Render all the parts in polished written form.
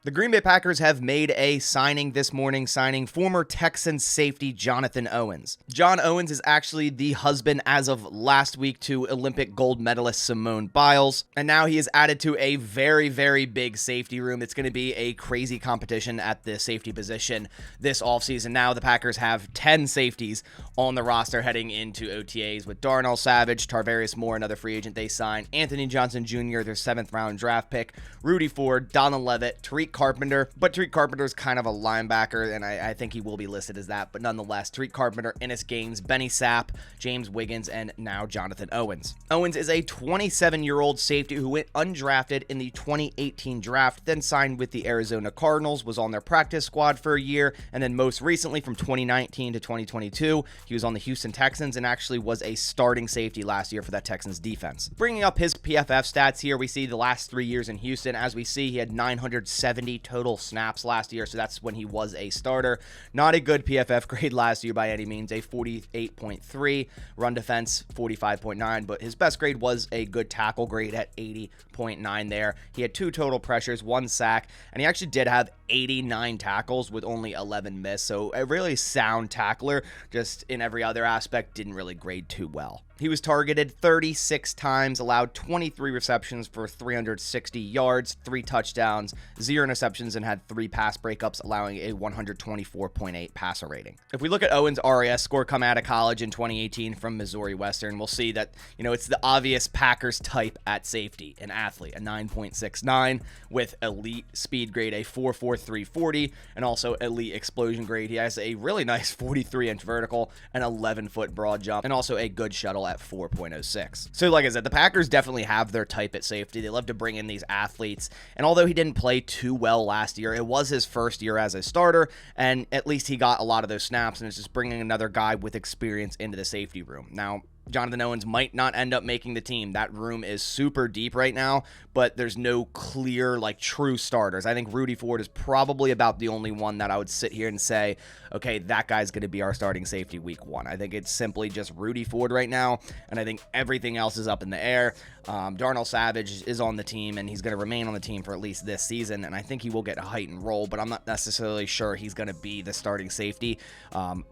The Green Bay Packers have made a signing this morning, signing former Texans safety Jonathan Owens. John Owens is actually the husband as of last week to Olympic gold medalist Simone Biles, and now he is added to a very, very big safety room. It's going to be a crazy competition at the safety position this offseason. Now the Packers have 10 safeties on the roster heading into OTAs with Darnell Savage, Tarvarius Moore, another free agent they signed, Anthony Johnson Jr., their 7th round draft pick, Rudy Ford, Donald Levitt, Tariq Carpenter, but Tariq Carpenter is kind of a linebacker, and I think he will be listed as that, but nonetheless, Tariq Carpenter, Ennis Gaines, Benny Sapp, James Wiggins, and now Jonathan Owens. Owens is a 27-year-old safety who went undrafted in the 2018 draft, then signed with the Arizona Cardinals, was on their practice squad for a year, and then most recently from 2019 to 2022, he was on the Houston Texans and actually was a starting safety last year for that Texans defense. Bringing up his PFF stats here, we see the last 3 years in Houston. As we see, he had 970 total snaps last year, so that's when he was a starter. Not a good PFF grade last year by any means, a 48.3, run defense 45.9, but his best grade was a good tackle grade at 80.9 there. He had 2 total pressures, 1 sack, and he actually did have 89 tackles with only 11 missed, so a really sound tackler, just in every other aspect, didn't really grade too well. He was targeted 36 times, allowed 23 receptions for 360 yards, 3 touchdowns, 0 interceptions, and had 3 pass breakups, allowing a 124.8 passer rating. If we look at Owens' RAS score coming out of college in 2018 from Missouri Western, we'll see that, it's the obvious Packers type at safety, an athlete, a 9.69 with elite speed grade, a 4.4340, and also elite explosion grade. He has a really nice 43-inch vertical, an 11-foot broad jump, and also a good shuttle at 4.06. So like I said, the Packers definitely have their type at safety. They love to bring in these athletes, and although he didn't play too well last year, it was his first year as a starter, and at least he got a lot of those snaps, and it's just bringing another guy with experience into the safety room. Now, Jonathan Owens might not end up making the team. That room is super deep right now, but there's no clear, true starters. I think Rudy Ford is probably about the only one that I would sit here and say, okay, that guy's going to be our starting safety week 1. I think it's simply just Rudy Ford right now, and I think everything else is up in the air. Darnell Savage is on the team, and he's going to remain on the team for at least this season, and I think he will get a heightened role, but I'm not necessarily sure he's going to be the starting safety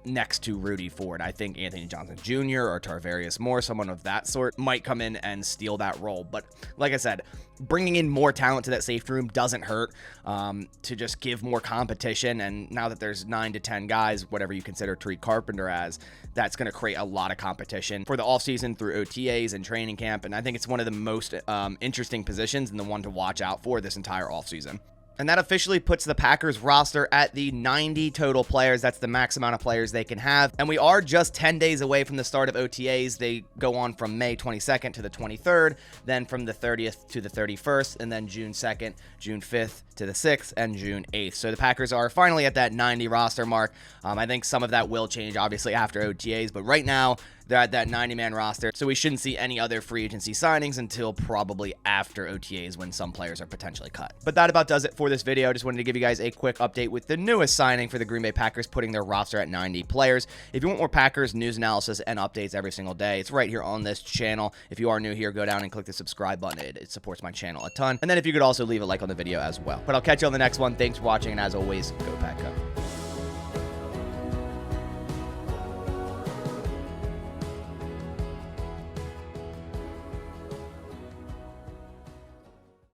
next to Rudy Ford. I think Anthony Johnson Jr. or Tarvarius Moore, someone of that sort, might come in and steal that role. But like I said, bringing in more talent to that safety room doesn't hurt, to just give more competition. And now that there's 9 to 10 guys, whatever you consider Tariq Carpenter as, that's going to create a lot of competition for the offseason through OTAs and training camp. And I think it's one of the most interesting positions and the one to watch out for this entire offseason. And that officially puts the Packers roster at the 90 total players. That's the max amount of players they can have. And we are just 10 days away from the start of OTAs. They go on from May 22nd to the 23rd, then from the 30th to the 31st, and then June 2nd, June 5th to the 6th, and June 8th. So the Packers are finally at that 90 roster mark. I think some of that will change, obviously, after OTAs, but right now, they're at that 90-man roster, so we shouldn't see any other free agency signings until probably after OTAs when some players are potentially cut. But that about does it for this video. I just wanted to give you guys a quick update with the newest signing for the Green Bay Packers, putting their roster at 90 players. If you want more Packers news analysis and updates every single day, it's right here on this channel. If you are new here, go down and click the subscribe button. It supports my channel a ton. And then if you could also leave a like on the video as well. But I'll catch you on the next one. Thanks for watching, and as always, go Pack Go.